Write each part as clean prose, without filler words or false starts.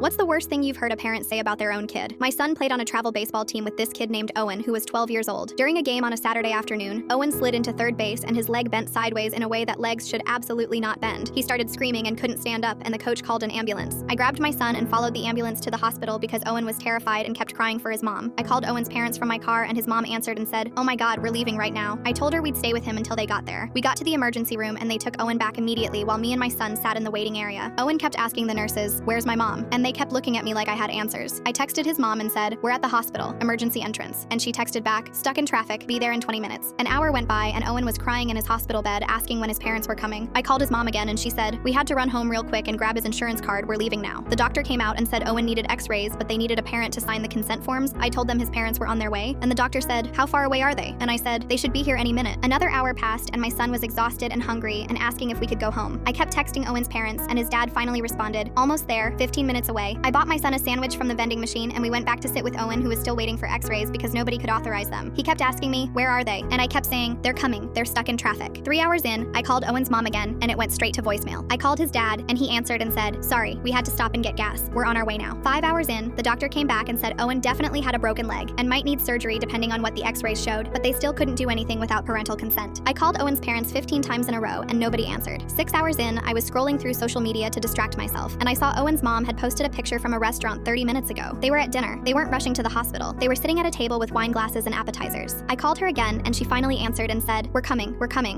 What's the worst thing you've heard a parent say about their own kid? My son played on a travel baseball team with this kid named Owen, who was 12 years old. During a game on a Saturday afternoon, Owen slid into third base and his leg bent sideways in a way that legs should absolutely not bend. He started screaming and couldn't stand up, and the coach called an ambulance. I grabbed my son and followed the ambulance to the hospital because Owen was terrified and kept crying for his mom. I called Owen's parents from my car and his mom answered and said, "Oh my God, we're leaving right now." I told her we'd stay with him until they got there. We got to the emergency room and they took Owen back immediately while me and my son sat in the waiting area. Owen kept asking the nurses, "Where's my mom?" And they kept looking at me like I had answers. I texted his mom and said, "We're at the hospital, emergency entrance." And she texted back, "Stuck in traffic, be there in 20 minutes. An hour went by and Owen was crying in his hospital bed asking when his parents were coming. I called his mom again and she said, "We had to run home real quick and grab his insurance card, we're leaving now." The doctor came out and said Owen needed x-rays, but they needed a parent to sign the consent forms. I told them his parents were on their way, and the doctor said, "How far away are they?" And I said, "They should be here any minute." Another hour passed and my son was exhausted and hungry and asking if we could go home. I kept texting Owen's parents and his dad finally responded, "Almost there, 15 minutes away." I bought my son a sandwich from the vending machine and we went back to sit with Owen, who was still waiting for x-rays because nobody could authorize them. He kept asking me, "Where are they?" And I kept saying, "They're coming, they're stuck in traffic." 3 hours in, I called Owen's mom again and it went straight to voicemail. I called his dad and he answered and said, "Sorry, we had to stop and get gas. We're on our way now." 5 hours in, the doctor came back and said Owen definitely had a broken leg and might need surgery depending on what the x-rays showed, but they still couldn't do anything without parental consent. I called Owen's parents 15 times in a row and nobody answered. 6 hours in, I was scrolling through social media to distract myself and I saw Owen's mom had posted a picture from a restaurant 30 minutes ago. They were at dinner. They weren't rushing to the hospital. They were sitting at a table with wine glasses and appetizers. I called her again and she finally answered and said, we're coming,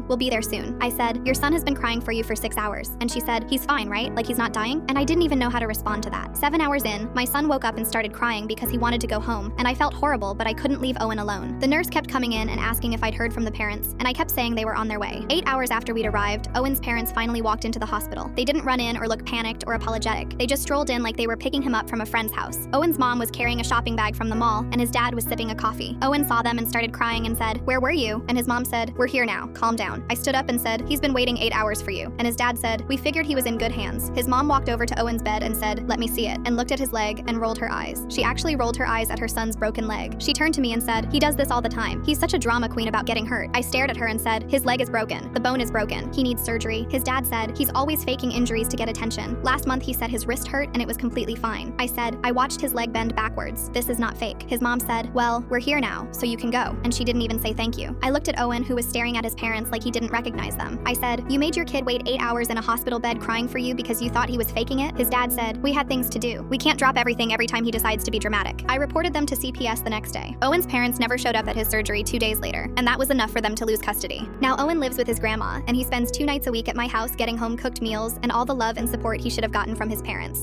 we'll be there soon." I said, "Your son has been crying for you for 6 hours." And she said, "He's fine, right? Like he's not dying?" And I didn't even know how to respond to that. 7 hours in, my son woke up and started crying because he wanted to go home, and I felt horrible, but I couldn't leave Owen alone. The nurse kept coming in and asking if I'd heard from the parents, and I kept saying they were on their way. 8 hours after we'd arrived, Owen's parents finally walked into the hospital. They didn't run in or look panicked or apologetic. They just strolled in like they were picking him up from a friend's house. Owen's mom was carrying a shopping bag from the mall, and his dad was sipping a coffee. Owen saw them and started crying and said, "Where were you?" And his mom said, "We're here now, calm down." I stood up and said, "He's been waiting 8 hours for you." And his dad said, "We figured he was in good hands." His mom walked over to Owen's bed and said, "Let me see it," and looked at his leg and rolled her eyes. She actually rolled her eyes at her son's broken leg. She turned to me and said, "He does this all the time. He's such a drama queen about getting hurt." I stared at her and said, "His leg is broken. The bone is broken. He needs surgery." His dad said, "He's always faking injuries to get attention. Last month he said his wrist hurt and it was completely fine." I said, "I watched his leg bend backwards. This is not fake." His mom said, "Well, we're here now, so you can go." And she didn't even say thank you. I looked at Owen, who was staring at his parents like he didn't recognize them. I said, "You made your kid wait 8 hours in a hospital bed crying for you because you thought he was faking it?" His dad said, "We had things to do. We can't drop everything every time he decides to be dramatic." I reported them to CPS the next day. Owen's parents never showed up at his surgery 2 days later, and that was enough for them to lose custody. Now Owen lives with his grandma, and he spends 2 nights a week at my house getting home cooked meals and all the love and support he should have gotten from his parents.